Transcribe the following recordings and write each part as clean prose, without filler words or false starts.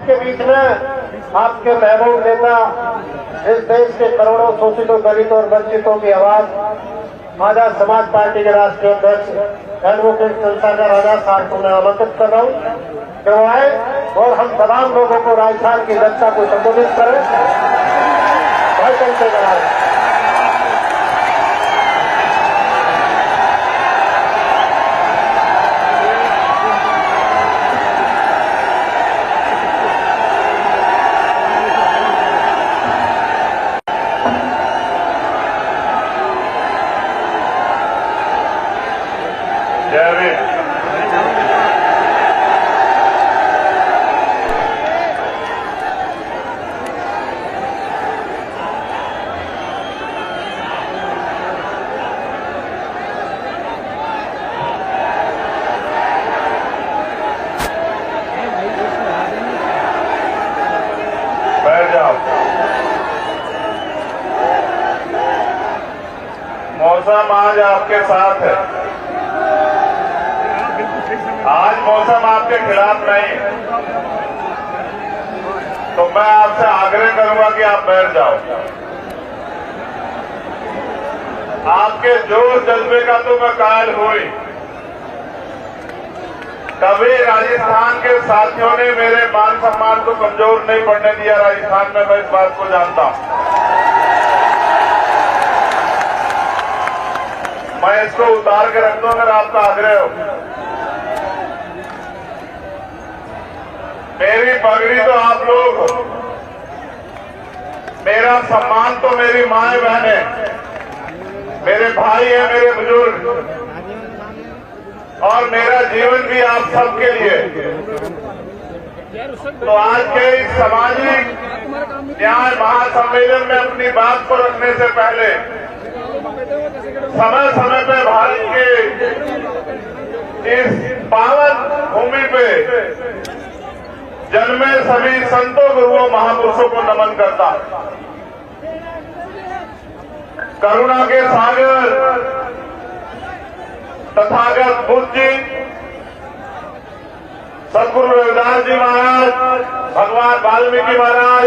आपके बीच में आपके महबूब नेता, इस देश के करोड़ों शोषितों, दलितों और वंचितों की आवाज आजाद समाज पार्टी के राष्ट्रीय अध्यक्ष एडवोकेट चंद्रशेखर आजाद साहब को मैं आमंत्रित कर रहा हूँ कि वो आए और हम तमाम लोगों को राजस्थान की जनता को संबोधित करें। भाई चंद्रशेखर आजाद। मौसम आज आपके साथ है। आज मौसम आपके खिलाफ नहीं है, तो मैं आपसे आग्रह करूंगा कि आप बैठ जाओ। आपके जोर जज्बे का तो मैं कायल हुई। कभी राजस्थान के साथियों ने मेरे मान सम्मान को कमजोर नहीं पड़ने दिया राजस्थान में, मैं इस बात को जानता हूं। मैं इसको उतार के रख दूं अगर आपका आग्रह हो। मेरी पगड़ी तो आप लोग हो, मेरा सम्मान तो मेरी माए बहन है, मेरे भाई है, मेरे बुजुर्ग, और मेरा जीवन भी आप सबके लिए। तो आज के इस सामाजिक न्याय महासम्मेलन में अपनी बात को रखने से पहले समय समय पे भारत के इस पावन भूमि पे जन्मे सभी संतों, गुरुओं, महापुरुषों को नमन करता। करुणा के सागर तथागत बुद्ध जी, सदगुरु रविदास जी महाराज, भगवान वाल्मीकि महाराज,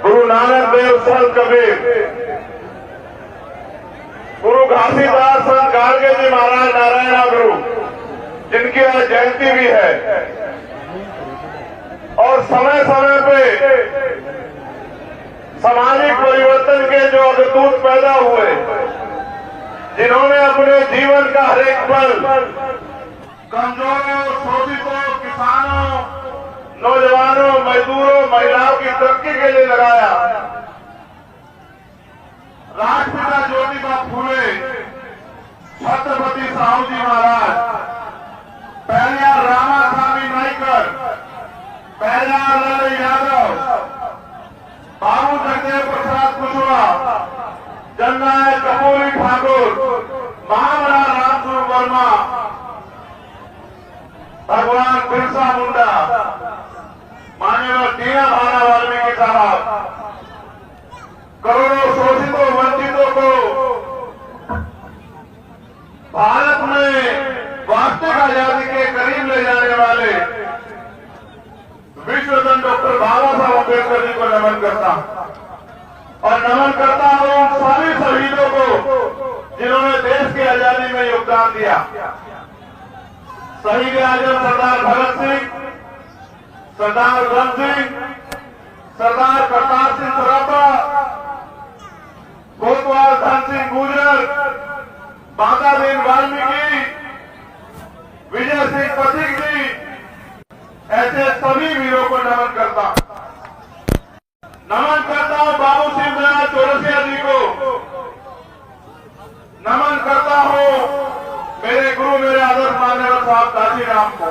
गुरु नानक देव, संत कबीर, गुरु घासीदास, संत गाडगे जी महाराज, नारायणा गुरु, जिनकी आज जयंती भी है। और समय समय पे सामाजिक परिवर्तन के जो अग्रदूत पैदा हुए, जिन्होंने अपने जीवन का हर एक पल कमजोरों, शोषितों, किसानों, नौजवानों, मजदूरों, महिलाओं की तरक्की के लिए लगाया। राष्ट्रपिता ज्योतिबा फूले, छत्रपति साहू जी महाराज, पेरियार रामास्वामी नाइकर, पेरियार लाल यादव, बाबू जगदेव प्रसाद कुशवाहा, जननायक कपूरी ठाकुर, महामना रामस्वरूप वर्मा, भगवान बिरसा मुंडा, माननीय दीना भाना वाल्मीकि साहब, करोड़ों शोषितों, वंचितों को भारत में वास्तविक आजादी के करीब ले जाने वाले विश्वरत्न डॉक्टर बाबा साहब अम्बेडकर जी को नमन करता और नमन करता हूं सभी शहीदों को जिन्होंने देश की आजादी में योगदान दिया। शहीद आजम सरदार भगत सिंह, सरदार उधम सिंह, सरदार करतार सिंह सराभा, कोतवाल धन सिंह गुर्जर, माता दीन वाल्मीकि, विजय सिंह पथिक जी, ऐसे सभी वीरों को नमन करता हूं। बाबू सिंह दयाल चौरसिया जी को नमन करता हूं, मेरे गुरु, मेरे आदर्श मान्यवर साहब काशीराम को,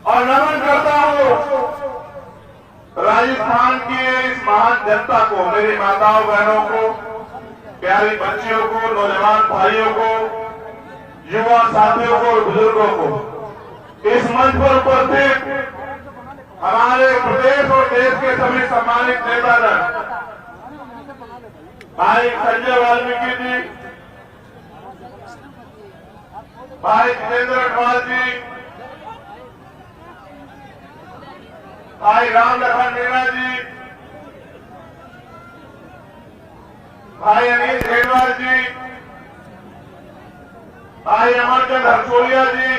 और नमन करता हूं राजस्थान की इस महान जनता को, मेरी माताओं बहनों को, प्यारी बच्चियों को, नौजवान भाइयों को, युवा साथियों को और बुजुर्गों को। इस मंच पर उपस्थित हमारे प्रदेश और देश के सभी सम्मानित नेतागण, भाई संजय वाल्मीकि जी, भाई जितेंद्र अग्रवाल जी, भाई राम लखन मीणा जी, भाई अनिल खेड़वार जी, भाई अमरचंद हरसोलिया जी,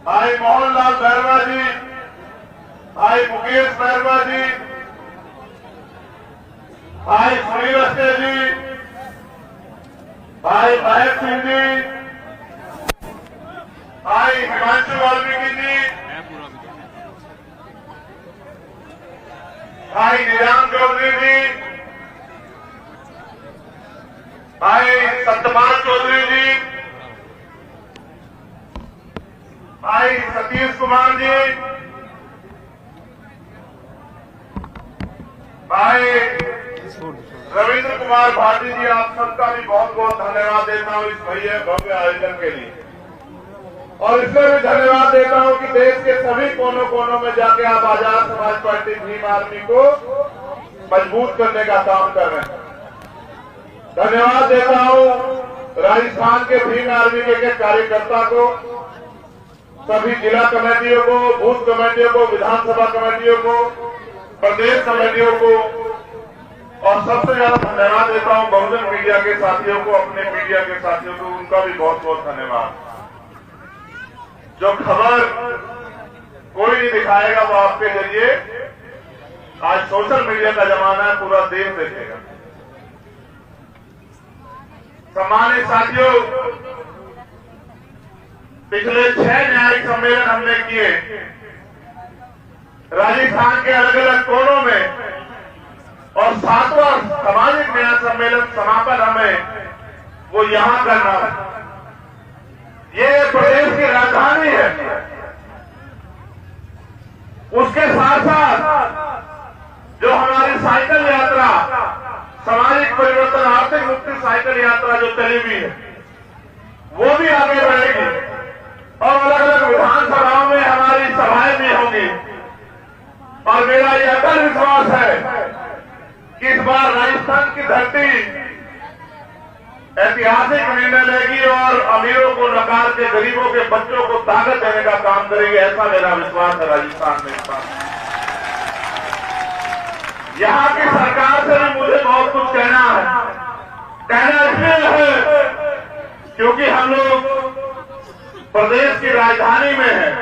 भाई मोहनलाल बैरवा जी, भाई मुकेश बैरवा जी, भाई सुनील अस्ते जी, भाई महक सिंह जी, भाई हिमांशु वाल्मीकि जी, भाई निजाम चौधरी जी, भाई सत्यपाल चौधरी जी, भाई सतीश कुमार जी, भाई रविंद्र कुमार भारती जी, आप सबका भी बहुत बहुत धन्यवाद देता हूं इस भव्य आयोजन के लिए। और इसमें भी धन्यवाद देता हूं कि देश के सभी कोनों कोनों में जाके आप आजाद समाज पार्टी भीम आर्मी को मजबूत करने का काम कर रहे हैं। धन्यवाद देता हूं राजस्थान के भीम आर्मी के कार्यकर्ता को, सभी जिला कमेटियों को, बूथ कमेटियों को, विधानसभा कमेटियों को, प्रदेश कमेटियों को, और सबसे ज्यादा धन्यवाद देता हूं बहुजन मीडिया के साथियों को, अपने मीडिया के साथियों को, उनका भी बहुत बहुत धन्यवाद। जो खबर कोई नहीं दिखाएगा वो आपके जरिए, आज सोशल मीडिया का जमाना है, पूरा देश देखेगा। सम्मानित साथियों, पिछले 6 न्यायिक सम्मेलन हमने किए राजस्थान के अलग अलग कोनों में, और 7वां सामाजिक न्याय सम्मेलन समापन हमें वो यहां करना है। ये प्रदेश की राजधानी है। उसके साथ साथ जो हमारी साइकिल यात्रा, सामाजिक परिवर्तन आर्थिक मुक्ति साइकिल यात्रा जो चली हुई है, वो भी आगे बढ़ेगी और अलग अलग विधानसभाओं में हमारी सभाएं भी होंगी। और मेरा यह अटल विश्वास है कि इस बार राजस्थान की धरती ऐतिहासिक निर्णय लेगी और अमीरों को नकार के गरीबों के बच्चों को ताकत देने का काम करेगी। ऐसा मेरा विश्वास है राजस्थान में। इस बार यहाँ की सरकार से भी मुझे बहुत कुछ कहना है। कहना इसलिए है क्योंकि हम लोग प्रदेश की राजधानी में हैं।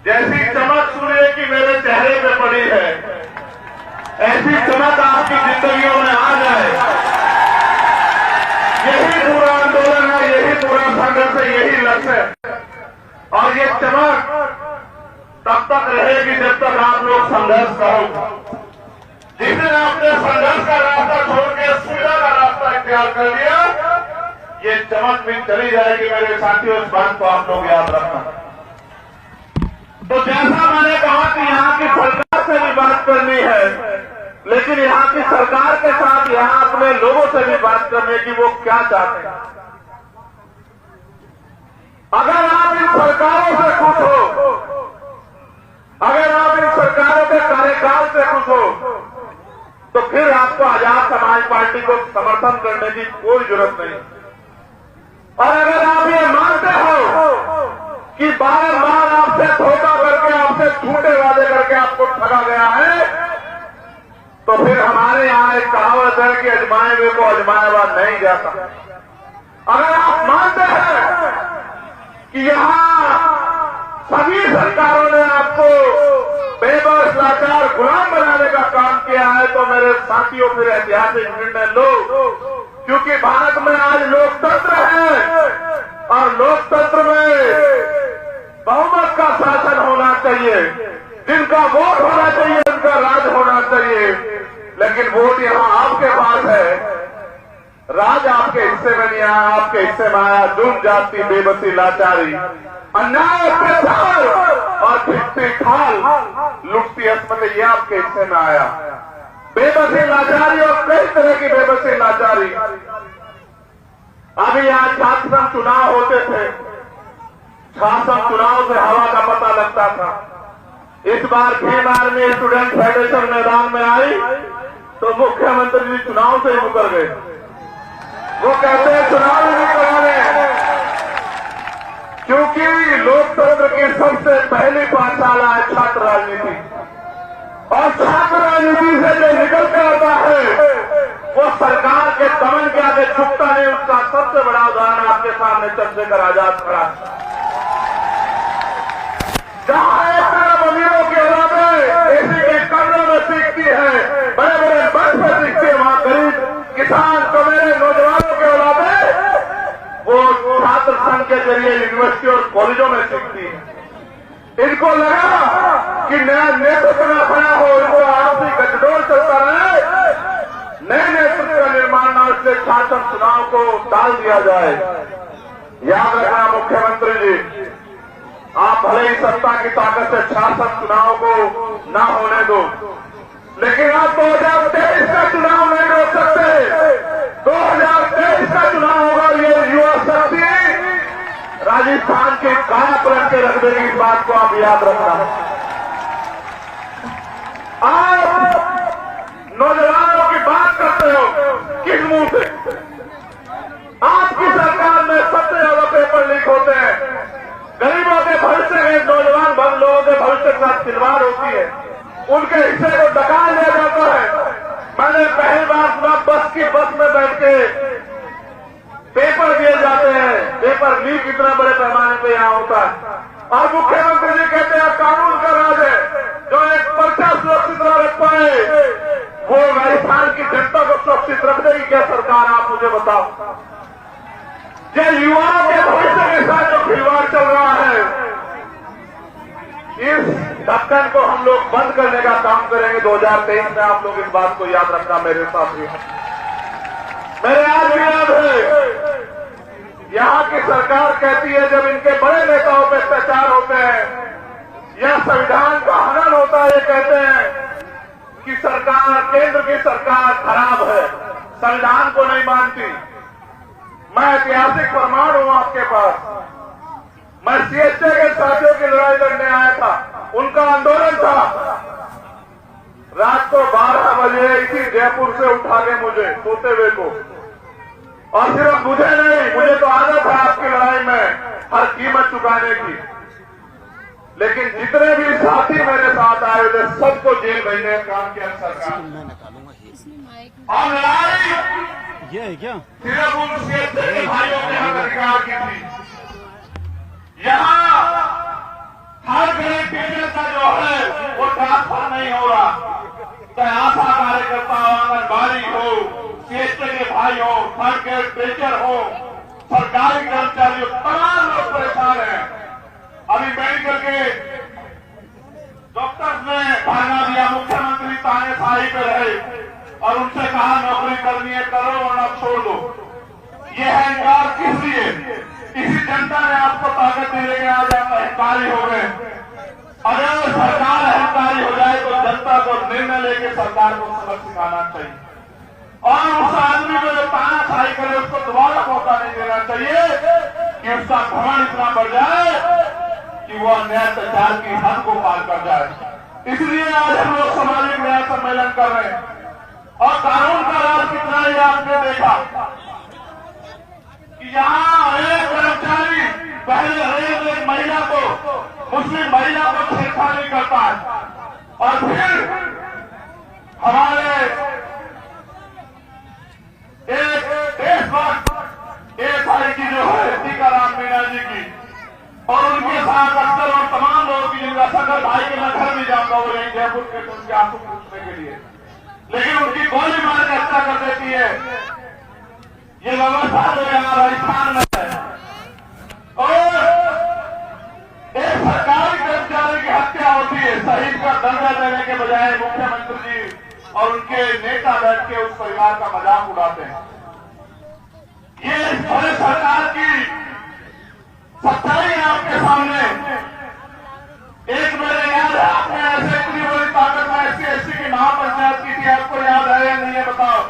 जैसी चमक सूर्य की मेरे चेहरे पे पड़ी है, ऐसी चमक आपकी जिंदगियों में आ जाए। यही पूरा आंदोलन है, यही पूरा संघर्ष है, यही लक्ष्य है। और ये चमक तब तक रहेगी जब तक आप लोग संघर्ष करोगे। जिस दिन आपने संघर्ष का रास्ता छोड़ के सुविधा का रास्ता इख्तियार कर लिया, ये चमक भी चली जाएगी। मेरे साथियों, इस बात को आप लोग याद रखना। तो जैसा मैंने कहा कि यहाँ की सरकार से भी बात करनी है, लेकिन यहाँ की सरकार के साथ यहाँ अपने लोगों से भी बात करने की वो क्या चाहते हैं। अगर आप इन सरकारों से खुश हो, अगर आप इन सरकारों के कार्यकाल से खुश हो, तो फिर आपको आजाद समाज पार्टी को समर्थन करने की कोई जरूरत नहीं। और अगर आप ये मानते हो कि बार बार आपसे धोखा करके, आपसे झूठे वादे करके आपको ठगा गया है, तो फिर हमारे यहाँ एक कहावत है कि अजमाए हुए को अजमाया हुआ नहीं जाता। अगर आप मानते हैं कि यहाँ सभी सरकारों ने आपको बेबस, लाचार, गुलाम बनाने का काम किया है, तो मेरे साथियों फिर ऐतिहासिक निर्णय लो। क्योंकि भारत में आज लोकतंत्र है और लोकतंत्र में बहुमत का शासन होना चाहिए। जिनका वोट होना चाहिए, उनका राज होना चाहिए। लेकिन वोट यहाँ आपके पास है, राज आपके हिस्से में नहीं आया। आपके हिस्से में आया जुर्म, जाति, बेबसी, लाचारी, अन्याय, अत्याचार और भिक्षी खाल, लुटती अस्मत, ये आपके हिस्से में आया। बेबसी, लाचारी और कई तरह की बेबसी, लाचारी। अभी यहाँ छात्र चुनाव होते थे, शासन चुनाव से हवा का पता लगता था। इस बार भीम आर्मी स्टूडेंट फेडरेशन मैदान में आई तो मुख्यमंत्री जी चुनाव से ही मुकर गए। वो कहते हैं चुनाव ही नहीं कराने, क्योंकि लोकतंत्र की सबसे पहली पाठशाला है छात्र राजनीति, और छात्र राजनीति से जो निकल कर आता है वो सरकार के दमन के आगे झुकता नहीं। उसका सबसे बड़ा उदाहरण आपके सामने चंद्रशेखर आजाद खड़ा। जहां एक तरफ अमीरों की औलादें एसी के कमरों में सीखती है, बड़े बड़े बस पर सीखती है, वहां गरीब किसान कमेरे नौजवानों के औलादें वो छात्र संघ के जरिए यूनिवर्सिटी और कॉलेजों में सीखती है। इनको लगा कि नया नेतृत्व न खड़ा हो, इनको आपसी गठजोड़ चलता रहे, नए नेतृत्व का निर्माण न, इसलिए शासन चुनाव को टाल दिया जाए। याद रखना मुख्यमंत्री जी, आप भले ही सत्ता की ताकत से शासन चुनाव को न होने दो, लेकिन आप 2023 का चुनाव नहीं रोक सकते। 2023 का चुनाव होगा, ये युवा शक्ति राजस्थान की काया पलट के रख देगी, इस बात को आप याद रखना। आप नौजवानों की बात करते हो किस मुंह से? आपकी सरकार में सबसे ज्यादा पेपर लीक होते हैं, गरीबों के भविष्य में, नौजवान लोगों के भविष्य के साथ खिलवाड़ होती है, उनके हिस्से को डकाल लिया जाता है। मैंने पहली बार सुना बस में बैठ के पेपर दिए जाते हैं, पेपर लीक इतना बड़े पैमाने पे यहाँ होता है, और मुख्यमंत्री जी कहते हैं कानून का राज है, जो एक पर्चा सुरक्षित न रख पाए वो राजस्थान की जनता को सुरक्षित रख देगी क्या सरकार? आप मुझे बताओ। ये युवाओं के भविष्य के साथ जो खिलवाड़ चल रहा है, इस ढक्कन को हम लोग बंद करने का काम करेंगे 2023 में। आप लोग इस बात को याद रखना मेरे साथी। मेरे आज भी याद है, यहाँ की सरकार कहती है जब इनके बड़े नेताओं पे अत्याचार होते हैं या संविधान का हनन होता है, ये कहते हैं कि सरकार, केंद्र की सरकार खराब है, संविधान को नहीं मानती। मैं ऐतिहासिक प्रमाण हूं आपके पास। मैं सीएचए के साथियों की लड़ाई लड़ने आया था, उनका आंदोलन था, रात को 12 बजे इसी जयपुर से उठा के मुझे सोते हुए को, और सिर्फ मुझे नहीं, मुझे तो आदत है आपकी लड़ाई में हर कीमत चुकाने की, लेकिन जितने भी साथी मेरे साथ आए थे सबको जेल भेजने का काम किया सरकार। और लड़ाई ये है क्या? सिर्फ उन सीएचए के भाइयों के हक अधिकार की थी। यहाँ हर गरीब टीचर का जो है वो ट्रांसफर नहीं हो रहा, चाहे आशा कार्यकर्ता हो, आंगनबाड़ी हो, सीएचए के भाई हो, थर्ड ग्रेड टीचर हो, सरकारी कर्मचारी हो, तमाम लोग परेशान हैं। अभी मेडिकल के डॉक्टर्स ने धरना दिया, मुख्यमंत्री तानेशाही पे रहे और उनसे कहा नौकरी करनी है करो वरना छोड़ दो। ये है इनकार किस लिए? इसी जनता ने आपको ताकत दे देंगे, आज आप अहंकारी हो गए। अगर सरकार अहंकारी हो जाए तो जनता को निर्णय लेके सरकार को सबक सिखाना चाहिए, और उस आदमी को जो तानाशाही करे उसको दोबारा मौका नहीं देना चाहिए कि उसका घमंड इतना बढ़ जाए कि वो अन्याय अत्याचार की हद को पार कर जाए। इसलिए आज हम लोग सामाजिक न्याय सम्मेलन कर रहे हैं, और कानून का राज कितना ही आपने देखा कि यहाँ एक कर्मचारी पहले हर एक महिला को, मुस्लिम महिला को छेड़छाड़ी करता है, और फिर हमारे एक देशभक्त एएसआई की जो है टीकाराम मीणा जी की, और उनके साथ अक्सर और तमाम लोग की, जिनका शंकर भाई के मैं घर भी जाता हूँ यही जयपुर के, उनके आंसू पूछने के लिए, लेकिन उनकी गोली मार के हत्या कर देती है। ये व्यवस्था जो यहाँ राजस्थान में है, और एक सरकारी कर्मचारी की हत्या होती है, शहीद का दर्जा देने के बजाय मुख्यमंत्री जी और उनके नेता बैठ के उस परिवार का मजाक उड़ाते हैं। ये इस बड़े सरकार की सच्चाई है आपके सामने। एक मेरे याद है, आपने ऐसे इतनी बड़ी ताकत में SC/ST की महापंचायत की थी, आपको याद है या नहीं है बताओ?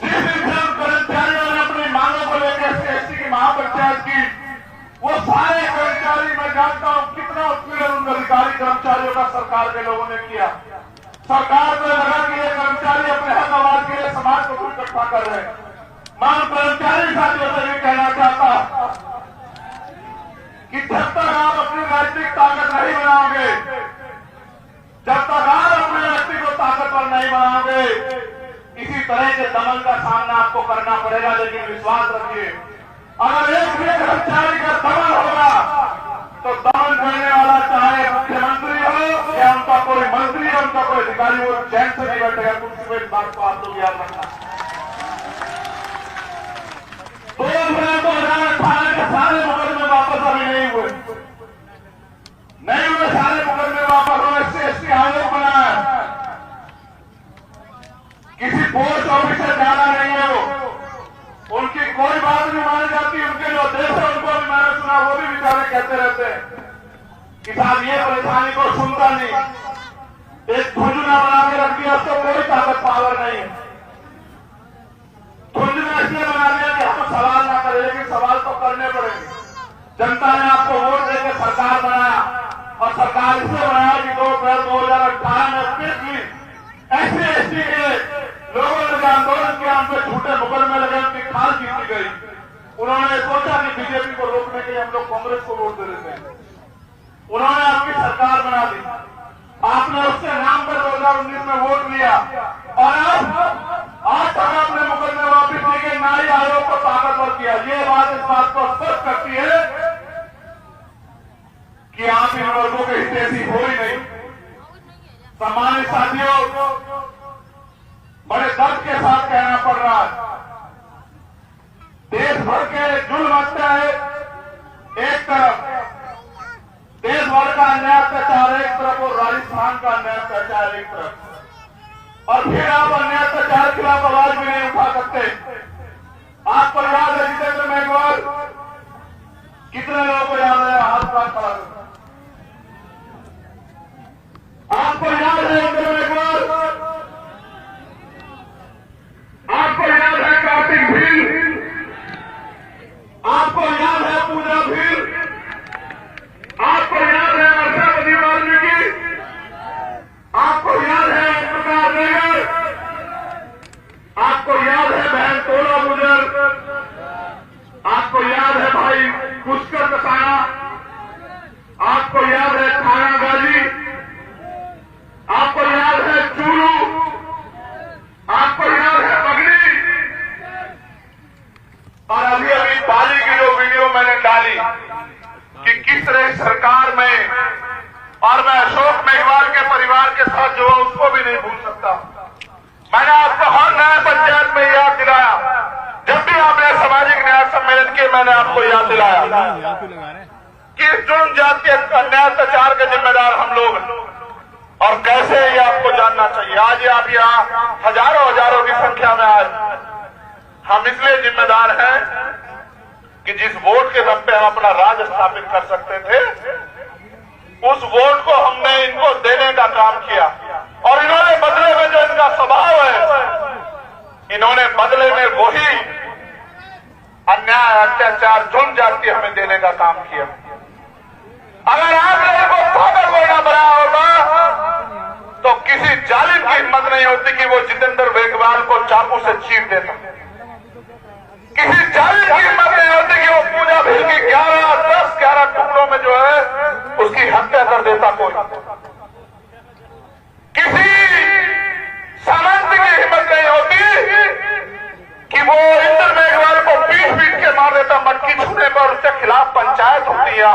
जिस दिन कर्मचारियों ने अपनी मांगों को लेकर SC/ST की महापंचायत की, वो सारे कर्मचारी, मैं जानता हूं कितना उत्पीड़न उन अधिकारी कर्मचारियों का सरकार के लोगों ने किया। सरकार को लगा कि ये कर्मचारी अपने हक आवाज के लिए समाज को इकट्ठा कर रहे हैं। मैं कर्मचारी साथियों से भी कहना चाहता कि जब तक आप अपनी राजनीतिक ताकत नहीं बनाओगे, जब तक आप अपने व्यक्ति को ताकतवर नहीं बनाओगे, इसी तरह के दमन का सामना आपको करना पड़ेगा। लेकिन विश्वास रखिए, अगर एक भी कर्मचारी का दमन होगा तो दमन करने वाला चाहे मुख्यमंत्री हो या उनका कोई मंत्री हो, उनका कोई अधिकारी हो, चैन से नहीं बैठेगा कुर्सी पर। इस बात को आप लोग याद रखना। 2018 के सारे मुकदमे वापस अभी नहीं हुए, सारे मुकदमे वापस हुए। SC आयोग बना है, किसी पोस्ट ऑफिसर जाना नहीं है, वो उनकी कोई बात नहीं मानी जाती। उनके जो देश है उनको भी मैंने सुना, वो भी बेचारे कहते रहते हैं कि साहब ये परेशानी को सुनता नहीं, एक झुंझुना बना के रख दिया, उसको कोई ताकत पावर नहीं है। झुंझुना इसलिए बना दिया कि हम सवाल ना करें, लेकिन सवाल तो करने पड़ेंगे। जनता ने आपको वोट देकर सरकार बनाया, और सरकार इसलिए बनाया कि 2 अप्रैल 2018 में स्पेशली SC के लोगों ने जो आंदोलन किया, उन पर झूठे मुकदमे लगे, उनकी खाल जीती गई। उन्होंने सोचा कि बीजेपी को रोकने के लिए हम लोग कांग्रेस को वोट दे देते हैं। उन्होंने आपकी सरकार बना दी, आपने उसके नाम पर 2019 में वोट लिया, और आज तक आपने मुकदमे वापिस लेके न्याय आयोग को ताकतवर किया। ये बात इस बात को स्पष्ट करती है कि आप इन वर्गों के हितैषी हो ही नहीं। सम्मानित साथियों, बड़े दर्द के साथ कहना पड़ रहा है, देश भर के जुल्म हत्याएं एक तरफ, देश भर का अन्याय अत्याचार एक तरफ, और राजस्थान का अन्याय अत्याचार एक तरफ, और फिर आप अन्याय अत्याचार के खिलाफ आवाज भी नहीं उठा सकते। आपको याद है जितेंद्र मेघवाल, कितने लोगों को याद है? हाथ खड़ा करो। आपको याद है जितेंद्र मेघवाल, आपको याद है कार्तिक भील, आपको याद है पूजा भील, आपको याद है वर्षावती वाल्मीकि, आपको याद है प्रकाश नगर, आपको याद है बहन तोला गुजर, आपको याद है भाई पुष्कर कसाना, आपको याद है थाना गाजी, आपको याद है चूरू, आपको याद है पगड़ी, और अभी अभी पाली की जो वीडियो मैंने डाली कि किस तरह सरकार में, और मैं अशोक मेघवाल के परिवार के साथ जो है उसको भी नहीं भूल सकता। मैंने आपको हर नया पंचायत में याद दिलाया, जब भी आपने सामाजिक न्याय सम्मेलन किए, मैंने आपको याद दिलाया कि जुर्म जाति के अन्याय अत्याचार के जिम्मेदार हम लोग, और कैसे ये आपको जानना चाहिए। आज आप यहाँ हजारों की संख्या में आए, हम इसलिए जिम्मेदार हैं कि जिस वोट के दम पे हम अपना राज स्थापित कर सकते थे, उस वोट को हमने इनको देने का काम किया, और इन्होंने बदले में जो इनका स्वभाव है, इन्होंने बदले में वही अन्याय अत्याचार जुर्म जाति हमें देने का काम किया। अगर आपने इनको पागल बोलना बनाया होगा तो किसी जालिम की हिम्मत नहीं होती कि वो जितेंद्र मेघवाल को चाकू से चीर देता। किसी जालिम की हिम्मत नहीं होती कि वो पूजा भील की 10-11 टुकड़ों में जो है उसकी हत्या कर देता। कोई किसी सामंत की हिम्मत नहीं होती कि वो इंद्र मेघवाल को पीट के मार देता। मटकी छूने पर उसके खिलाफ पंचायत होती है,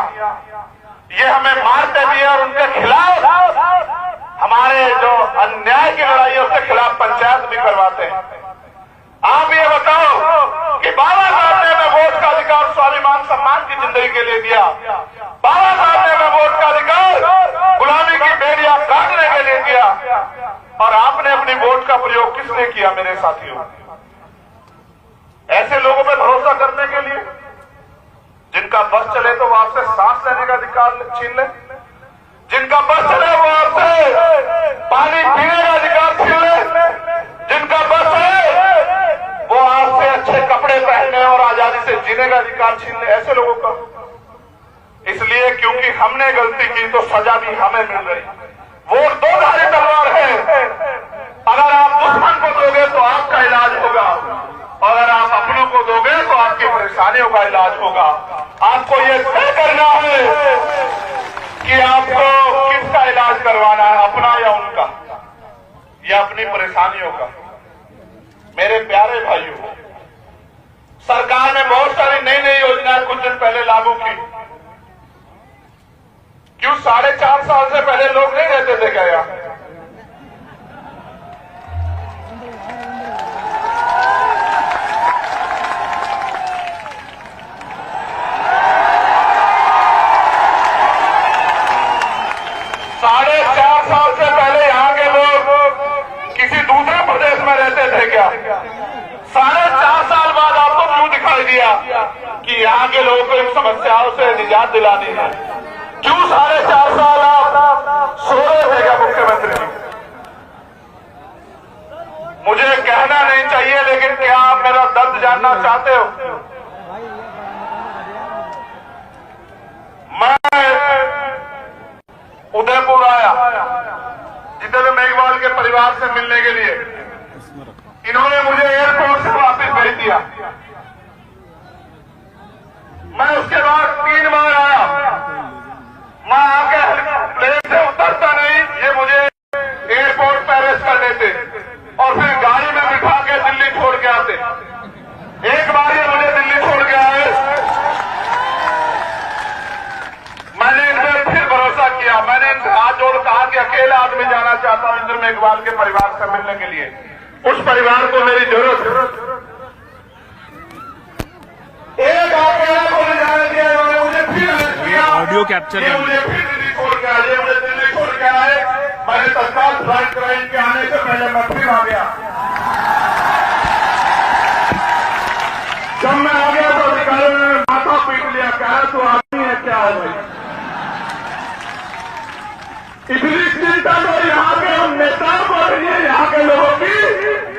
ये हमें मारते भी है, और उनके खिलाफ हमारे जो अन्याय की लड़ाई है उसके खिलाफ पंचायत भी करवाते हैं। आप ये बताओ कि बाबा साहब ने हमें वोट का अधिकार स्वाभिमान सम्मान की जिंदगी के लिए दिया, बाबा साहब ने हमें वोट का अधिकार गुलामी की बेड़ियां काटने के लिए दिया, और आपने अपनी वोट का प्रयोग किसने किया मेरे साथियों? ऐसे लोगों पर भरोसा करने के लिए जिनका बस चले तो वो आपसे सांस लेने का अधिकार छीन ले, जिनका बस चले वो आपसे पानी पीने का अधिकार छीन ले, जिनका बस है वो आपसे अच्छे कपड़े पहनने और आजादी से जीने का अधिकार छीन ले। ऐसे लोगों का इसलिए क्योंकि हमने गलती की तो सजा भी हमें मिल रही। वोट दो धारी तलवार है, अगर आप दुश्मन को दोगे तो आपका इलाज होगा, और अगर आप अपनों को को दोगे तो आपकी परेशानियों का इलाज होगा। आपको ये तय करना है कि आपको किसका इलाज करवाना है, अपना या उनका, या अपनी परेशानियों का। मेरे प्यारे भाइयों, सरकार ने बहुत सारी नई नई योजनाएं कुछ दिन पहले लागू की। क्यों 4.5 साल से पहले लोग नहीं रहते थे क्या यहाँ? कि यहाँ के लोगों को इन समस्याओं से निजात दिलानी है। क्यों 4.5 साल आप सो रहे थे क्या मुख्यमंत्री जी? मुझे कहना नहीं चाहिए, लेकिन क्या आप मेरा दर्द जानना चाहते हो? मैं उदयपुर आया जितेंद्र मेघवाल के परिवार से मिलने के लिए। इन्होंने मुझे एयरपोर्ट से वापस भेज दिया। मैं उसके बाद 3 बार आया। मैं आके प्लेन से उतरता नहीं, ये मुझे एयरपोर्ट पे अरेस्ट कर लेते और फिर गाड़ी में बिठा के दिल्ली छोड़ के आते। एक बार ये मुझे दिल्ली छोड़ के आए, मैंने इन पर फिर भरोसा किया। मैंने इनसे हाथ जोड़ कहा कि अकेला आदमी जाना चाहता हूं इंद्र मेघवाल के परिवार से मिलने के लिए। उस परिवार को मेरी जरूरत है। एक अकेला को ले जाने दिया, इन्होंने मुझे फिर अरेस्ट किया। ऑडियो कैप्चर ये मुझे फिर दिल्ली छोड़ के आए, ये मुझे दिल्ली छोड़ के आए। मैंने तत्काल फ्लाइट कराई, के आने से पहले मैं फिर आ गया। जब मैं आ गया तो अधिकारियों ने माथा पीट लिया, कहा तू आदमी है क्या है भाई? इतनी चिंता तो यहाँ के उन नेताओं को नहीं है, यहाँ के लोगों की,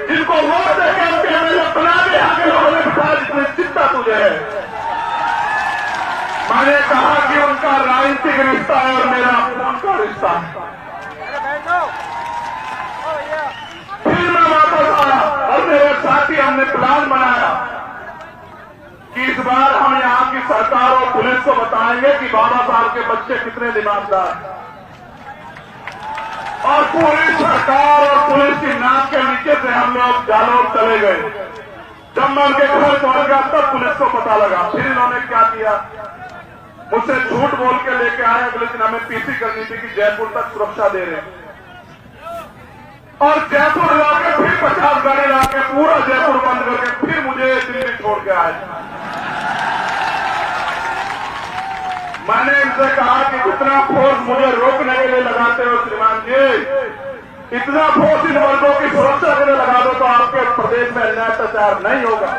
जिनको वोट देकर उनके एमएलए बना के यहाँ के लोगों ने बिठा, जितनी चिंता तुझे है। मैंने कहा कि उनका राजनीतिक रिश्ता है और मेरा उनका रिश्ता है। फिर मैं वापस आया और मेरे साथी हमने प्लान बनाया कि इस बार हम यहाँ की सरकार और पुलिस को बताएंगे कि बाबा साहब के बच्चे कितने दिमागदार हैं। और पूरी सरकार और पुलिस की नाक के नीचे से हम लोग जालौर चले गए। जब मैं उनके घर पहुंच गया तब पुलिस को पता लगा। फिर इन्होंने क्या किया, मुझसे झूठ बोल के लेके आए। अगले दिन हमें पीसी करनी थी कि जयपुर तक सुरक्षा दे रहे, और जयपुर लाके फिर 50 गाड़ी लाके पूरा जयपुर बंद करके फिर मुझे दिल्ली छोड़ के आए। मैंने इनसे कहा कि जितना फोर्स मुझे रोकने के लिए लगाते हो श्रीमान जी, इतना फोर्स इन वर्गों की सुरक्षा के लिए लगा दो तो आपके प्रदेश में अन्याय अत्याचार नहीं होगा।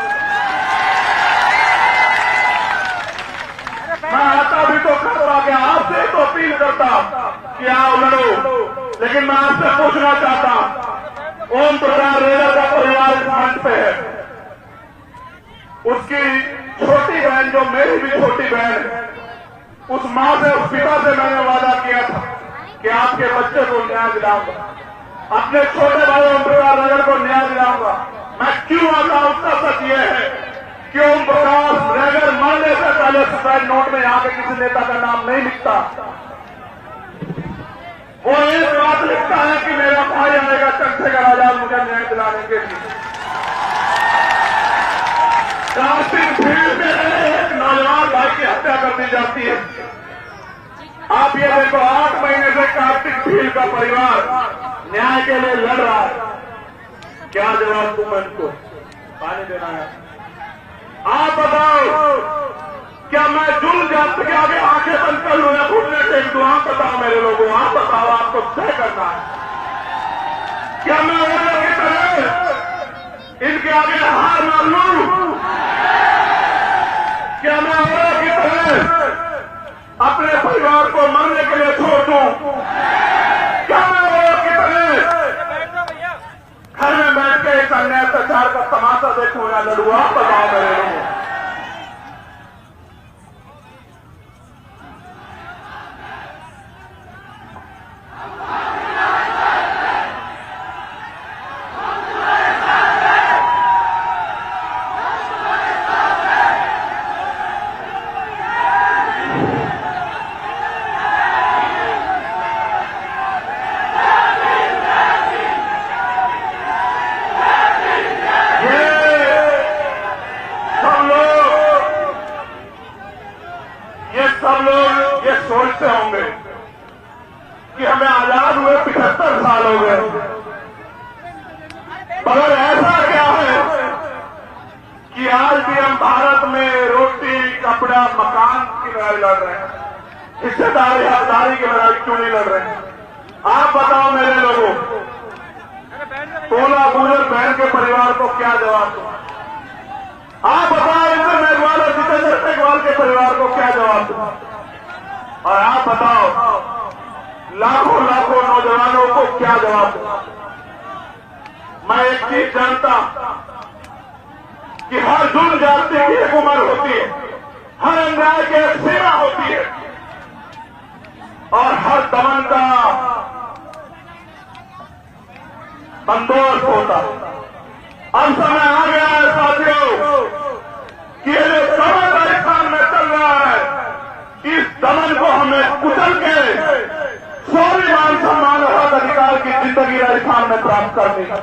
मैं आता भी तो खतरा गया, आपसे तो अपील करता कि आओ लड़ो, लेकिन मैं आपसे पूछना चाहता, ओम प्रकाश रेडर का परिवार इस मंच पे है, उसकी छोटी बहन जो मेरी भी छोटी बहन है, उस मां से, उस पिता से मैंने वादा किया था कि आपके बच्चे को न्याय दिलाऊंगा, अपने छोटे भाई ओम प्रकाश नगर को न्याय दिलाऊंगा। मैं क्यों आता, उसका सच ये है कि ओम प्रकाश नगर मरने से पहले सुसाइड नोट में यहाँ के किसी नेता का नाम नहीं लिखता। वो एक बात लिखता है कि मेरा भाई आएगा चंद्रशेखर आजाद मुझे न्याय दिलाने के लिए। कार्तिक भीड़ में एक नौजवान भाई की हत्या कर दी जाती है। आप ये देखो, 8 महीने से कार्तिक भीड़ का परिवार न्याय के लिए लड़ रहा है। क्या जवाब दूं मैं इनको? पानी देना है। आप बताओ, क्या मैं जुल जात के आगे आंखें बंद कर लूं या घुटने टेक दूं? आप बताओ मेरे लोगों, आप बताओ, आपको तय करना है। क्या मैं औरत की तरह इनके आगे हार मान लूं? क्या मैं औरत की तरह अपने परिवार को मरने के लिए छोड़ दूं? क्या मैं औरत की तरह घर में बैठ के इस अन्याय अत्याचार का तमाशा देखूं या लड़ूं? आप बताओ मेरे लोगों। कि हमें आजाद हुए 75 साल हो गए, मगर ऐसा क्या है कि आज भी हम भारत में रोटी, कपड़ा, मकान की लड़ाई लड़ रहे हैं, हिस्सेदारी, हकदारी की लड़ाई क्यों नहीं लड़ रहे हैं? आप बताओ मेरे लोगों, तोला गुजर बहन के परिवार को क्या जवाब दो? आप बताओ इंद्र मेघवाल और जितेंद्र मेघवाल के परिवार को क्या जवाब दो? और आप बताओ लाखों लाखों नौजवानों को क्या जवाब दो? मैं एक चीज जानता कि हर जुर्म जाति की एक उम्र होती है, हर अन्याय की एक सीमा होती है और हर दमन का बंदोबस्त होता है। अब समय आ गया है साथियों कि ये जो दमन राजस्थान में चल रहा है, इस दमन को हमें कुचल के सौरी मान सम्मान और अधिकार की जिंदगी राजस्थान में प्राप्त करनी है।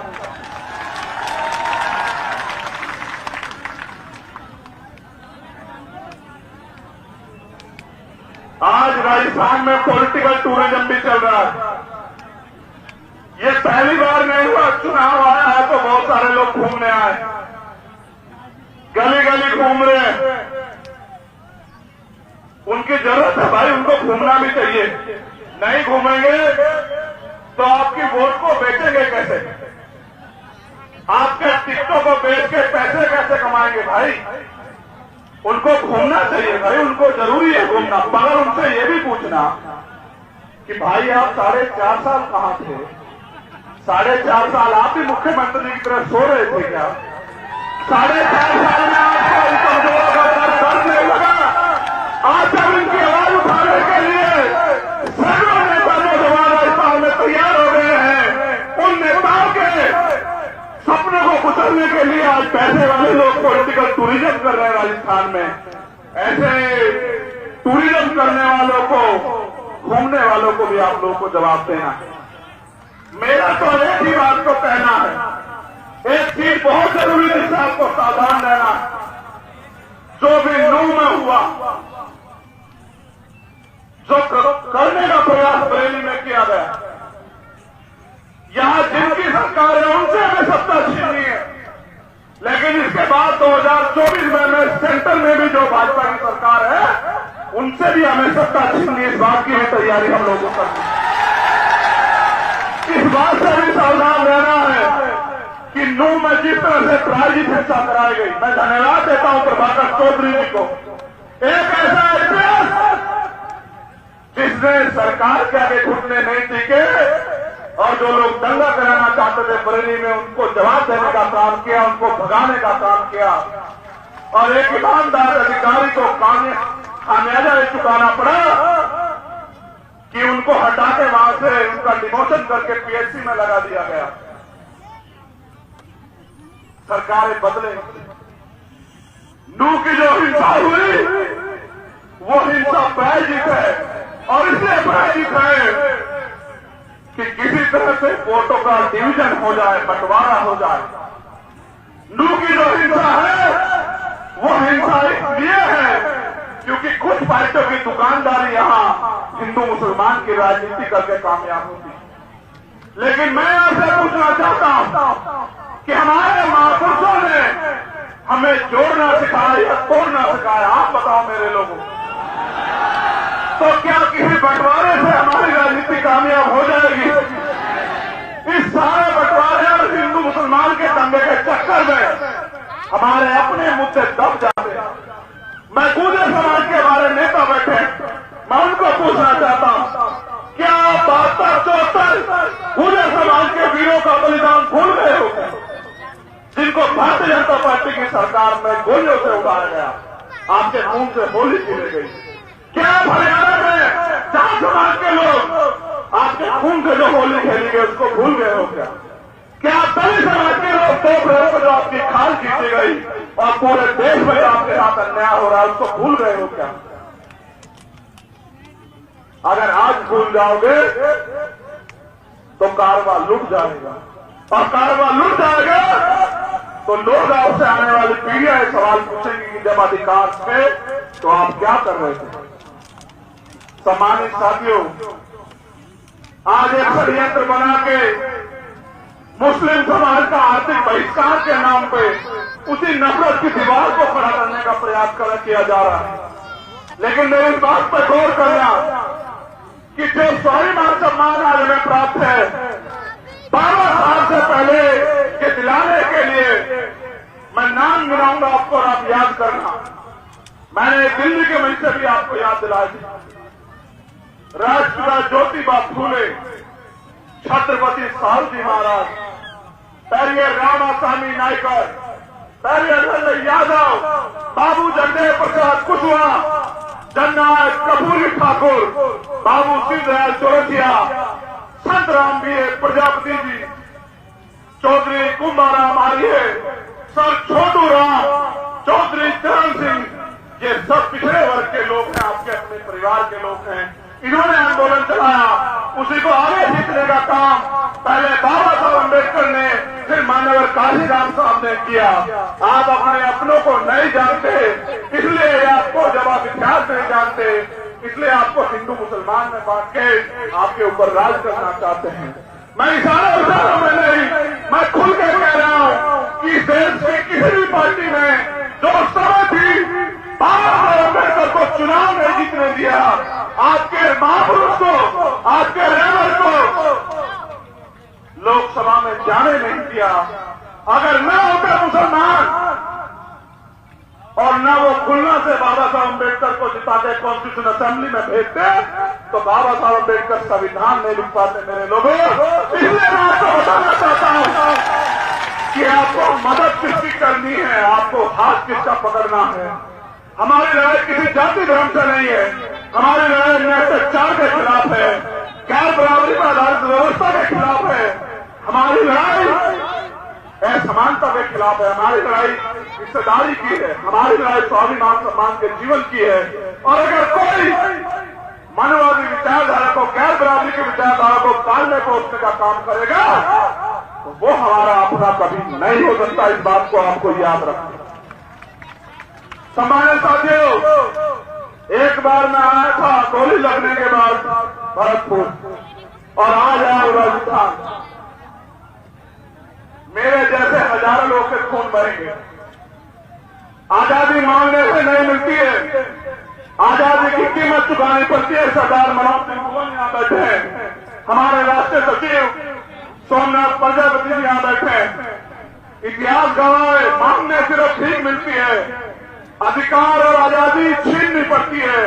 आज राजस्थान में पॉलिटिकल टूरिज्म भी चल रहा है। ये पहली बार नहीं हुआ, चुनाव आया है तो बहुत सारे लोग घूमने आए, गली गली घूम रहे हैं। उनकी जरूरत है भाई, उनको घूमना भी चाहिए। नहीं घूमेंगे तो आपकी वोट को बेचेंगे कैसे? आपके टिकटों को बेच के पैसे कैसे कमाएंगे भाई? उनको घूमना चाहिए भाई, उनको जरूरी है घूमना। मगर उनसे ये भी पूछना कि भाई आप 4.5 साल कहां थे? 4.5 साल आप भी मुख्यमंत्री की तरह सो रहे थे क्या? 4.5 साल में आपको इन कमजोरों का दर्द नहीं लगा? आज जब इनकी आवाज उठाने के लिए सैकड़ों नेता नौजवान राजस्थान में तैयार हो गए हैं, उन नेताओं के सपने को कुचलने के लिए आज पैसे वाले लोग पॉलिटिकल टूरिज्म कर रहे हैं राजस्थान में। ऐसे टूरिज्म करने वालों को, घूमने वालों को भी आप लोगों को जवाब देना है। मेरा तो एक ही बात को कहना है, एक चीज बहुत जरूरी जिससे आपको सावधान रहना है। जो भी नूह में हुआ, जो करने का प्रयास बरेली में किया गया, यहां जिनकी सरकार है उनसे हमें सत्ता छीननी है। लेकिन इसके बाद 2024 में सेंटर में भी जो भाजपा की सरकार है उनसे भी हमें सत्ता छीननी है। इस बात की भी तैयारी हम लोगों को करनी है। इस बात से भी सावधान रहना है कि नूह में जिस तरह से प्रायोजित हिंसा कराई गई, मैं धन्यवाद देता हूं प्रभाकर चौधरी जी को। एक ऐसा अभ्यास जिसने सरकार के आगे घुटने नहीं टिके और जो लोग दंगा कराना चाहते थे बरेली में, उनको जवाब देने का काम किया, उनको भगाने का काम किया और एक ईमानदार अधिकारी को खामियाजा चुकाना पड़ा कि उनको हटा के वहां से उनका डिमोशन करके पीएचसी में लगा दिया गया। सरकारें बदले, नूह की जो हिंसा हुई वो हिंसा प्रायोजित है और इसलिए प्रायोजित है कि किसी तरह से वोटों का डिवीजन हो जाए, बंटवारा हो जाए। नूह की जो हिंसा है वो हिंसा इसलिए है क्योंकि कुछ पार्टियों की दुकानदारी यहां हिंदू मुसलमान की राजनीति करके कामयाब होती। लेकिन मैं आपसे पूछना चाहता हूं कि हमारे महापुरुषों ने हमें जोड़ना सिखाया या तोड़ना सिखाया? आप बताओ मेरे लोगों। तो क्या किसी बंटवारे से हमारी राजनीति कामयाब हो जाएगी? इस सारे बंटवारे और हिंदू मुसलमान के दंगे के चक्कर में हमारे अपने मुद्दे दब जाते हैं। मैं गुर्जर समाज के हमारे नेता बैठे, मैं उनको पूछना चाहता हूं, क्या 72-74 गुर्जर समाज के वीरों का बलिदान भूल गए हो जिनको भारतीय जनता पार्टी की सरकार में गोलियों से उड़ाया गया, आपके खून से होली खेली गई? क्या हरियाणा में 4 समाज के लोग आपके खून से जो होली खेली गई उसको भूल गए हो क्या? क्या दलित समाज के लोग 2 अप्रैल को जो आपकी खाल खींची गई और पूरे देश में आपके साथ अन्याय हो रहा है उसको भूल गए हो क्या? अगर आज भूल जाओगे तो कारवा लुट जाएगा और कारवा लुट जाएगा तो लोग आपसे आने वाली पीढ़ियां सवाल पूछेंगी कि जब अधिकार थे तो आप क्या कर रहे थे? सम्मानित साथियों, आज एक षड्यंत्र बना के मुस्लिम समाज का आर्थिक बहिष्कार के नाम पे उसी नफरत की दीवार को खड़ा करने का प्रयास किया जा रहा है। लेकिन मेरी इस बात पर गौर करना कि जो स्वाभिमान सम्मान आज हमें प्राप्त है 12 साल से पहले के दिलाने के लिए मैं नाम गिनाऊंगा आपको और आप याद करना। मैंने दिल्ली के मंच से भी आपको याद दिलाया था। राष्ट्रपिता ज्योतिबा फूले, छत्रपति साहूजी महाराज, पेरियर रामास्वामी नायकर, पेरियर लल्लू यादव, बाबू जगदेव प्रसाद कुशवाहा, जननायक कपूरी ठाकुर, बाबू सिद्धदयाल चौरसिया, संत राम बी प्रजापति जी, चौधरी कुंभाराम आर्य, सर छोटू राम, चौधरी चरण सिंह, ये सब पिछड़े वर्ग के लोग हैं, आपके अपने परिवार के लोग हैं। इन्होंने आंदोलन चलाया, उसी को आगे खींचने का काम पहले बाबा साहब अम्बेडकर ने, फिर मान्यवर काशीराम साहब ने किया। आप अपने अपनों को नहीं जानते, इसलिए आपको जब आप इतिहास नहीं जानते, इसलिए आपको हिंदू मुसलमान में बांट के आपके ऊपर राज करना चाहते हैं। मैं इशारों में नहीं, मैं खुल के कह रहा हूं कि देश में किसी भी पार्टी में जो समय थी बाबा साहब अम्बेडकर को चुनाव नहीं जीतने दिया, आपके महापुरुष को, आपके रेवर को लोकसभा में जाने नहीं दिया। अगर न होते मुसलमान और न वो खुलना से बाबा साहब अम्बेडकर को जिताते कॉन्स्टिट्यूशन असेंबली में भेजते, तो बाबा साहब अम्बेडकर संविधान नहीं लिख पाते मेरे लोगों। इसलिए मैं आपको बताना चाहता हूं कि आपको मदद किसकी करनी है, आपको हाथ किसका पकड़ना है। हमारी लड़ाई किसी जाति धर्म से नहीं है, हमारी लड़ाई न्यायाचार के खिलाफ है, गैर बराबरी पर आधारित व्यवस्था के खिलाफ है, हमारी लड़ाई असमानता के खिलाफ है, हमारी लड़ाई हिस्सेदारी की है, हमारी लड़ाई स्वाभिमान सम्मान के जीवन की है। और अगर कोई मानववादी विचारधारा को, गैर बराबरी की विचारधारा को पालने पोषने का काम करेगा तो वो हमारा अपना कभी नहीं हो सकता। इस बात को आपको याद रखना। सम्मानित साथियों, एक बार मैं आया था गोली लगने के बाद भरतपुर और आज आया राजस्थान। मेरे जैसे हजारों लोग के खून बहेंगे। आजादी मांगने से नहीं मिलती है, आजादी की कीमत चुकानी पड़ती है। सरदार मनोज सिंह भुवन यहां बैठे हैं, हमारे राष्ट्रीय सचिव सोमनाथ प्रजापति जी यहां बैठे हैं। इतिहास गवाह है, मांगने सिर्फ ठीक मिलती है, अधिकार और आजादी छीननी पड़ती है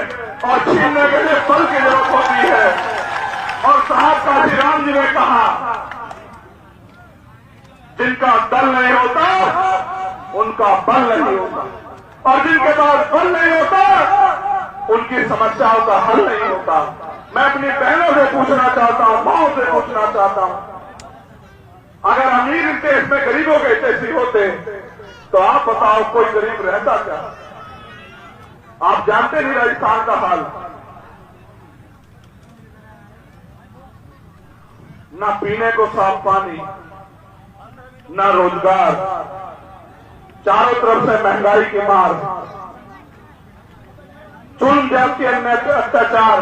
और छीनने के लिए बल की जरूरत होती है। और साहब काशीराम जी ने कहा, जिनका दल नहीं होता उनका बल नहीं होता, और जिनके पास बल नहीं होता उनकी समस्याओं का हल नहीं होता। मैं अपनी बहनों से पूछना चाहता हूं, माओ से पूछना चाहता हूं, अगर अमीर इस देश में गरीबों के जैसे होते तो आप बताओ कोई गरीब रहता क्या? आप जानते नहीं राजस्थान का हाल, न पीने को साफ पानी, न रोजगार, चारों तरफ से महंगाई की मार, चुन जाति अत्याचार।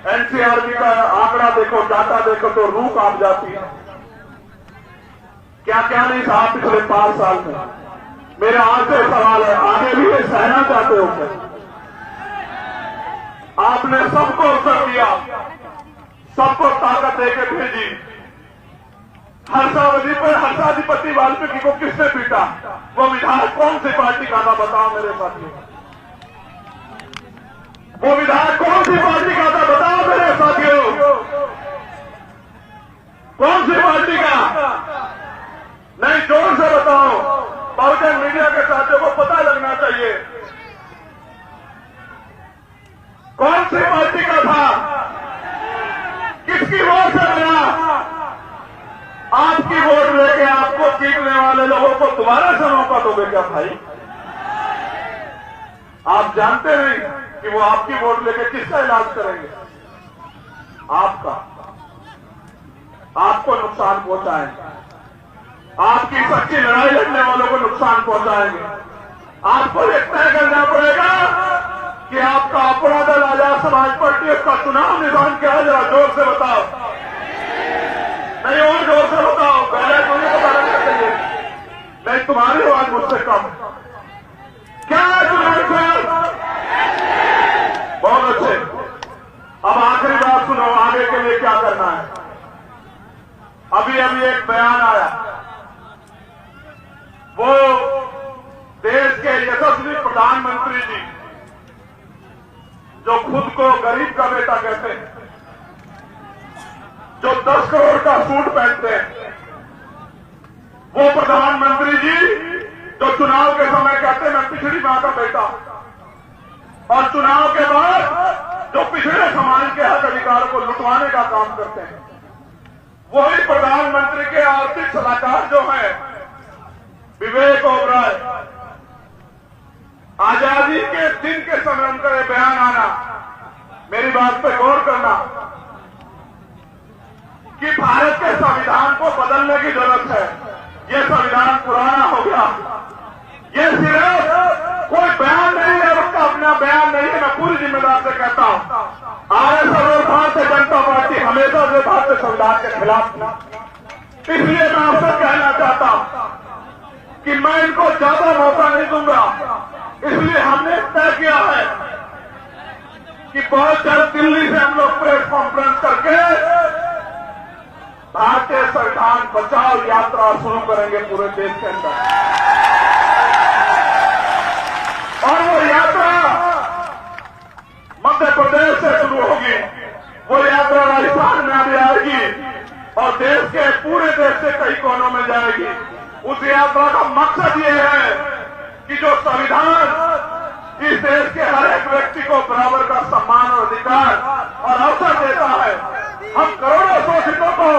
एनसीआरबी का आंकड़ा देखो, डाटा देखो तो रूह कांप जाती है। क्या क्या नहीं कहा पिछले 5 साल में। मेरा आपसे सवाल है, आगे भी ये सहना चाहते हो क्या? आपने सबको अवसर दिया, सबको ताकत देकर भेजी। हर्षावधि पर हर्षाधिपति वाल्मीकि को किसने पीटा? वो विधायक कौन सी पार्टी का था बताओ मेरे साथियों? वो विधायक कौन सी पार्टी का था बताओ मेरे साथियों? कौन सी पार्टी का? नहीं, जोर से बताओ, बहुजन मीडिया के साथियों को पता लगना चाहिए कौन सी पार्टी का था, किसकी वोट से बना? आपकी वोट लेके आपको पीटने वाले लोगों को दोबारा से मौका दोगे क्या भाई? आप जानते नहीं कि वो आपकी वोट लेके किसका इलाज करेंगे? आपका, आपको नुकसान पहुंचाएंगे, आपकी सच्ची लड़ाई लड़ने वालों को नुकसान पहुंचाएंगे। आपको ये तय करना पड़ेगा कि आपका अपना दल आजाद समाज पार्टी, उसका चुनाव निशान क्या है, जरा जोर से बताओ। नहीं और जोर से बताओ, पहले तुम्हें पता लगना चाहिए। नहीं, तुम्हारी आवाज मुझसे कम। क्या है तुम्हारे ख्याल? बहुत अच्छे। अब आखिरी बात सुनो, आगे के लिए क्या करना है। अभी एक बयान आया, वो देश के यशस्वी प्रधानमंत्री जी जो खुद को गरीब का बेटा कहते हैं, जो 10 करोड़ का सूट पहनते हैं, वो प्रधानमंत्री जी जो चुनाव के समय कहते हैं मैं पिछड़ी मां का बेटा, और चुनाव के बाद जो पिछड़े समाज के हक अधिकार को लुटवाने का काम करते हैं, वही प्रधानमंत्री के आर्थिक सलाहकार जो है विवेक ओबराय, आजादी के दिन के समय उनका यह बयान आना, मेरी बात पर गौर करना कि भारत के संविधान को बदलने की जरूरत है। यह संविधान पुराना हो गया। यह सिर्फ कोई बयान नहीं है, उसका अपना बयान नहीं है। मैं पूरी जिम्मेदार से कहता हूं, आरएसएस और भारतीय जनता पार्टी हमेशा से भारतीय संविधान के खिलाफ थी। इसलिए मैं आपसे कहना चाहता हूं कि मैं इनको ज्यादा मौका नहीं दूंगा। इसलिए हमने तय किया है कि बहुत जल्द दिल्ली से हम लोग प्रेस कॉन्फ्रेंस करके भारतीय संविधान बचाओ यात्रा शुरू करेंगे पूरे देश के अंदर। और वो यात्रा मध्य प्रदेश से शुरू होगी, वो यात्रा राजस्थान में भी आएगी और देश के पूरे देश से कई कोनों में जाएगी। उस यात्रा का मकसद ये है कि जो संविधान इस देश के हर एक व्यक्ति को बराबर का सम्मान और अधिकार और अवसर देता है, हम करोड़ों शोषितों को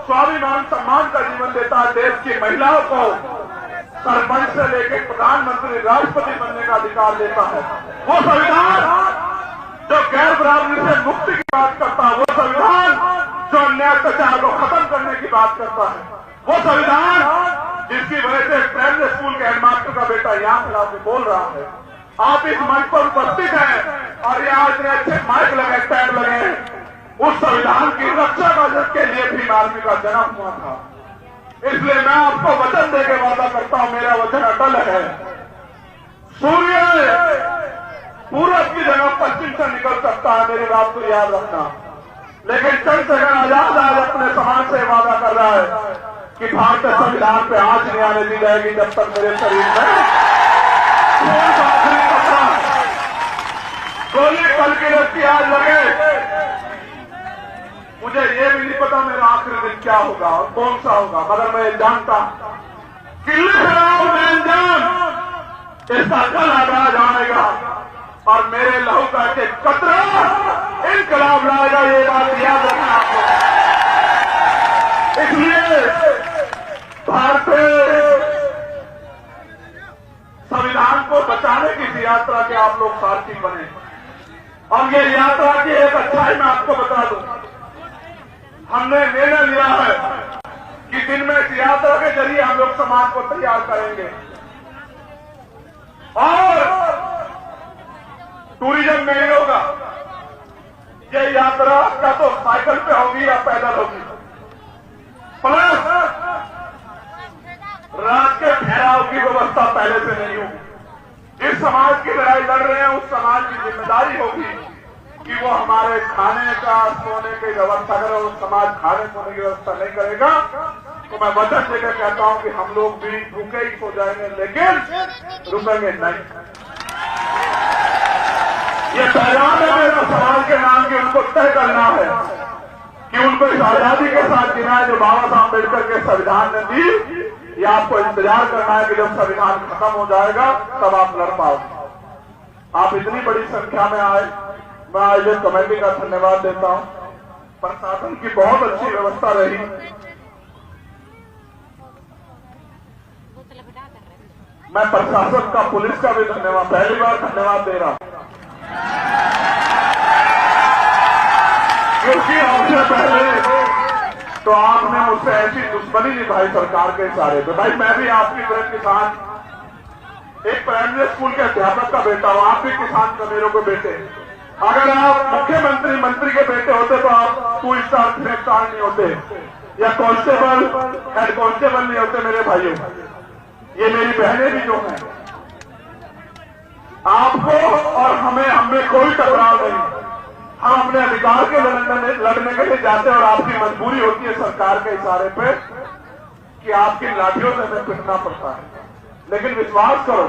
स्वाभिमान सम्मान का जीवन देता है, देश की महिलाओं को सरपंच से लेकर प्रधानमंत्री राष्ट्रपति बनने का अधिकार देता है, वो संविधान जो गैर बराबरी से मुक्ति की बात करता है, वो संविधान जो अन्याय अत्याचार को खत्म करने की बात करता है, वो संविधान जिसकी वजह से प्राइमरी स्कूल के हेडमास्टर का बेटा यहां खिलाफ बोल रहा है। आप इस मंच पर उपस्थित हैं और यहाँ इतने अच्छे माइक लगे, टैग लगे, उस संविधान की रक्षा का जिसके लिए भी आदमी का जन्म हुआ था। इसलिए मैं आपको वचन देकर वादा करता हूं, मेरा वचन अटल है। सूर्य पूरब की जगह पश्चिम से निकल सकता है, मेरी बात को याद रखना। लेकिन चंद्रशेखर आजाद आज अपने समाज से वादा कर रहा है कि भारतीय संविधान पे आंच नहीं आने दी जाएगी जब तक मेरे शरीर में आखिरी कपड़ा गोली कल की रस्सी आज लगे। मुझे ये भी नहीं पता मेरा आखिरी दिन क्या होगा और कौन सा होगा, मगर मैं जानता कि लिख रहा हूं मैं अंजाम इसका कल आगाज आएगा और मेरे लहू का एक कतरा इनकलाब लाएगा, ये बात याद रखना आपको। इसलिए भारतीय संविधान को बचाने की इस यात्रा के आप लोग सारथी बने। और ये यात्रा की एक अच्छाई मैं आपको बता दूं, हमने निर्णय लिया है कि दिन में इस यात्रा के जरिए हम लोग समाज को तैयार करेंगे और टूरिज्म में ही होगा। ये यात्रा का तो साइकिल पे होगी या पैदल होगी, प्लस रात के ठहराव की व्यवस्था पहले से नहीं होगी। जिस समाज की लड़ाई लड़ रहे हैं उस समाज की जिम्मेदारी होगी कि वो हमारे खाने का सोने की व्यवस्था करे। उस समाज खाने सोने की व्यवस्था नहीं करेगा तो मैं वचन देकर कहता हूं कि हम लोग भी भूखे ही सो जाएंगे, लेकिन रुकेंगे नहीं। ये पैगाम है मेरा समाज के नाम की, उनको तय करना है कि उनको इस आजादी के साथ जीना है जो बाबा साहब अम्बेडकर के संविधान ने दी। ये आपको इंतजार करना है कि जब संविधान खत्म हो जाएगा तब आप लड़ पाओगे। आप इतनी बड़ी संख्या में आए, मैं आयोजक कमेटी का धन्यवाद देता हूं। प्रशासन की बहुत अच्छी व्यवस्था रही। मैं प्रशासन का, पुलिस का भी धन्यवाद, पहली बार धन्यवाद दे रहा हूं, क्योंकि हमसे पहले तो आपने मुझसे ऐसी दुश्मनी निभाई सरकार के इशारे पे। भाई मैं भी आपकी तरह किसान, एक प्राइमरी स्कूल के अध्यापक का बेटा हूं, आप भी किसान कमेरों के बेटे, अगर आप मुख्यमंत्री मंत्री के बेटे होते तो आप 2 स्टार 3 स्टार नहीं होते, या कांस्टेबल हेड कांस्टेबल नहीं होते। मेरे भाइयों, ये मेरी बहनें भी जो हैं, आपको और हमें कोई टकराव नहीं। हम अपने अधिकार के लड़ने के लिए जाते हैं और आपकी मजबूरी होती है सरकार के इशारे पे कि आपकी लाठियों से हमें पिटना पड़ता है। लेकिन विश्वास करो,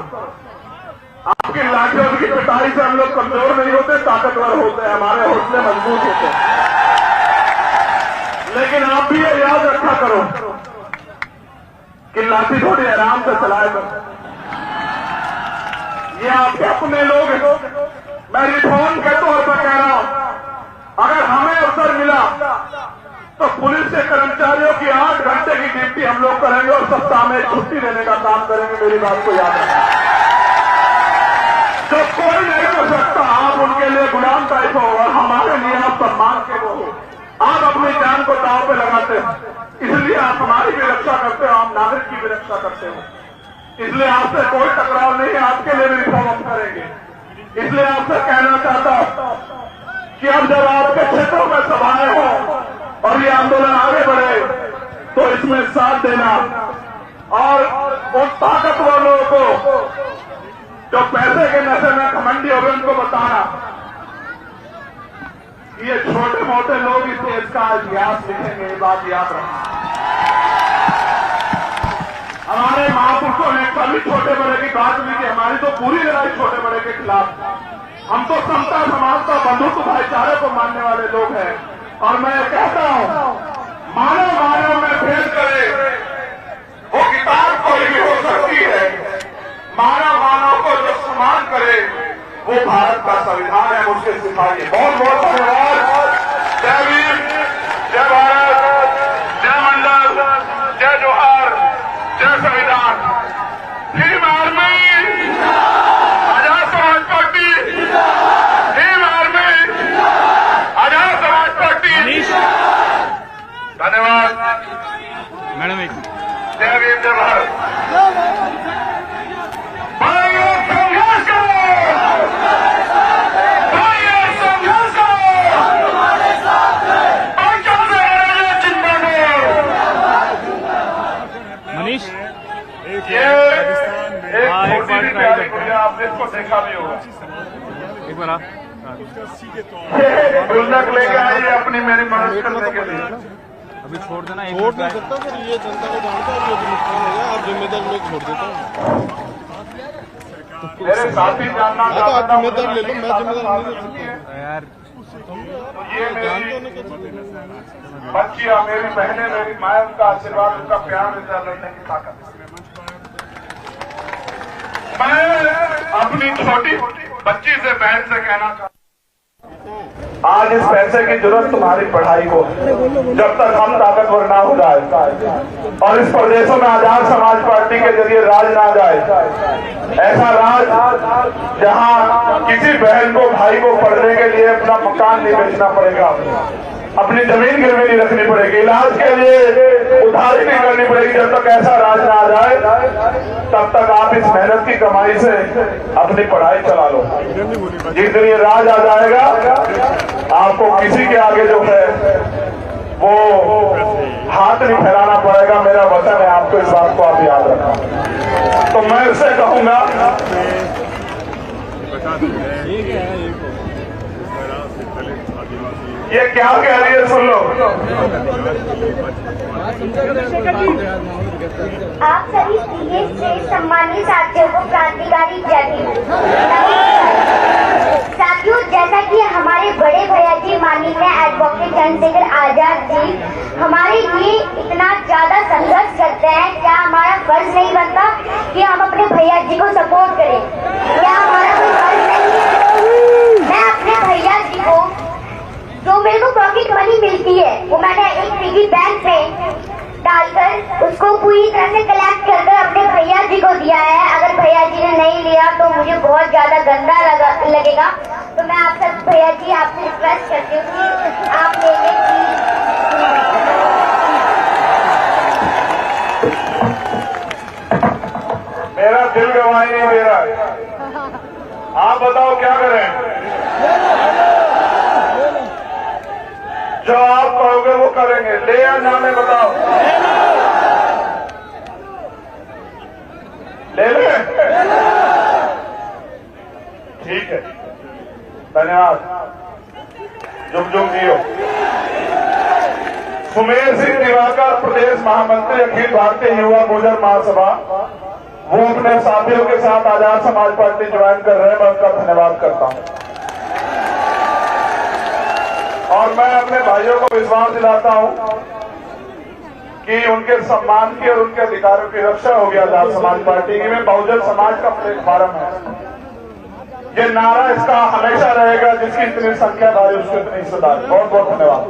आपकी लाठियों की पिटाई से हम लोग कमजोर नहीं होते, ताकतवर होते हैं, हमारे हौसले मजबूत होते हैं। लेकिन आप भी ये याद रखा करो कि लाठी थोड़ी आराम से चलाया करो। ये आपके अपने लोग हैं। मैं रिफॉर्म के तौर पर कह रहा हूं, अगर हमें अवसर मिला तो पुलिस के कर्मचारियों की 8 घंटे की ड्यूटी हम लोग करेंगे और सप्ताह में छुट्टी देने का काम करेंगे। मेरी बात को याद रखें। जो कोई नहीं कर सकता, आप उनके लिए गुलाम टाइप हो और हमारे लिए आप सम्मान के वो हो। आप अपनी जान को दांव पे लगाते हो, इसलिए आप हमारी भी रक्षा करते हो, आप नागरिक की भी रक्षा करते हो। इसलिए आपसे कोई टकराव नहीं है, आपके लिए भी रिफॉर्म हम करेंगे। इसलिए आपसे कहना चाहता हूं कि अब जब आपके क्षेत्रों में सभाएं हो और ये आंदोलन आगे बढ़े तो इसमें साथ देना और उन ताकतवर लोगों को जो पैसे के नशे में घमंडी हो गए उनको बताना कि ये छोटे मोटे लोग इस देश का इतिहास लिखेंगे। ये बात याद रखना। हमारे महापुरुषों ने कभी छोटे बड़े की बात नहीं की। हमारी तो पूरी लड़ाई छोटे बड़े के खिलाफ। हम तो समता समानता बंधुत्व भाईचारे को मानने वाले लोग हैं। और मैं कहता हूं, मानव मानव में भेद करे वो किताब कोई भी हो सकती है, मानव मानव को जो सम्मान करे वो भारत का संविधान है। मुझसे सिखाइए। बहुत बहुत धन्यवाद। जय वीर, जय भारत, जय मंडल, जय जोहार, जय संविधान। Bhim army, Azad Samaj party, Bhim army, Azad Samaj party. धन्यवाद मैडम। एक जय वीर, जय भारत। मनीष, ये एक छोटी सी प्यारी गुड़िया, आपने इसको देखा भी होगा। एक बार गुल्लक लेके आई है अपनी मेरी मदद करने के लिए। अभी छोड़ देना। छोड़ नहीं सकता सर, ये जनता को जानता है, ये नुकसान हो गया। आप जिम्मेदार लोग छोड़ देते हैं। मेरे साथी जानना आप जिम्मेदार ले लो, मैं जिम्मेदार नहीं ले सकता यार। ये जानते मेरी हो ना। बच्चियां, मेरी बहनें, मेरी माँ, उनका आशीर्वाद, उनका प्यार मिलता लड़ने की ताकत। मैं अपनी छोटी बच्ची से, बहन से कहना चाहता हूं, आज इस पैसे की जरूरत तुम्हारी पढ़ाई को, जब तक हम ताकतवर ना हो जाए और इस प्रदेशों में आजाद समाज पार्टी के जरिए राज ना जाए, ऐसा राज जहां किसी बहन को, भाई को पढ़ने के लिए अपना मकान नहीं बेचना पड़ेगा, अपनी जमीन गिरवी नहीं रखनी पड़ेगी, इलाज के लिए उधारी नहीं करनी पड़ेगी। जब तक ऐसा राज ना आ जाए तब तक आप इस मेहनत की कमाई से अपनी पढ़ाई चला लो। जिस दिन ये राज आ जाएगा आपको किसी के आगे जो है वो हाथ नहीं फैलाना पड़ेगा। मेरा वचन है आपको, इस बात को आप याद रखना। तो मैं इससे कहूंगा, ये क्या कह रही है सुन लो। आप सभी सीनियर से सम्मानित साथियों को क्रांतिकारी जय भीम। साथियों, जैसा कि हमारे बड़े भैया जी माननीय एडवोकेट चंद्रशेखर आजाद जी हमारे लिए इतना ज्यादा संघर्ष करते हैं, क्या हमारा फर्ज नहीं बनता कि हम अपने भैया जी को सपोर्ट करें? क्या हमारा कोई फर्ज नहीं है? मैं अपने भैया जी को, जो मेरे को पॉकेट मनी मिलती है, वो मैंने एक पिगी बैंक में डालकर उसको पूरी तरह से कलेक्ट कर अपने भैया जी को दिया है। अगर भैया जी ने नहीं लिया तो मुझे बहुत ज्यादा गंदा लगेगा। तो मैं आप सब भैया जी आपसे रिक्वेस्ट करती हूँ कि आप ले लें। मेरा दिल गवाही नहीं दे रहा है। आप बताओ क्या करें? आप कहोगे वो करेंगे। ले या जाने बताओ? ले ले। ठीक है, धन्यवाद। जुग जुग जियो। सुमेर सिंह दिवाकर, प्रदेश महामंत्री अखिल भारतीय युवा गुर्जर महासभा, वो अपने साथियों के साथ आजाद समाज पार्टी ज्वाइन कर रहे हैं। मैं उनका धन्यवाद करता हूं और मैं अपने भाइयों को विश्वास दिलाता हूं कि उनके सम्मान की और उनके अधिकारों की रक्षा होगी आजाद समाज पार्टी की। में बहुजन समाज का प्लेटफॉर्म है, ये नारा इसका हमेशा रहेगा, जिसकी इतनी संख्या भारी उसकी इतनी हिस्सेदारी। बहुत बहुत धन्यवाद।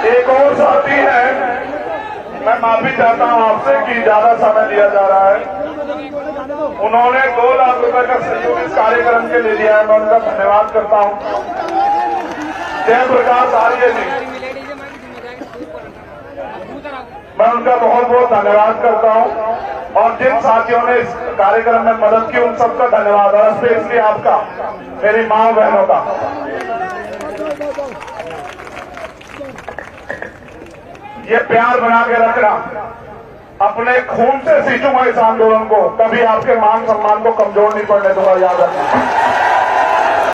एक और साथी है, मैं माफी चाहता हूं आपसे कि ज्यादा समय दिया जा रहा है। उन्होंने 2 लाख रुपए का सहयोग इस कार्यक्रम के लिए दिया है, मैं उनका धन्यवाद करता हूं। जयप्रकाश आर्य जी, मैं उनका बहुत बहुत धन्यवाद करता हूं और जिन साथियों ने इस कार्यक्रम में मदद की उन सबका धन्यवाद, और स्पेशली आपका, मेरी माँ बहनों का। ये प्यार बना के रखना, अपने खून से सींचूंगा इस आंदोलन को, कभी आपके मान सम्मान को कमजोर नहीं पड़ने दूंगा, याद रखना।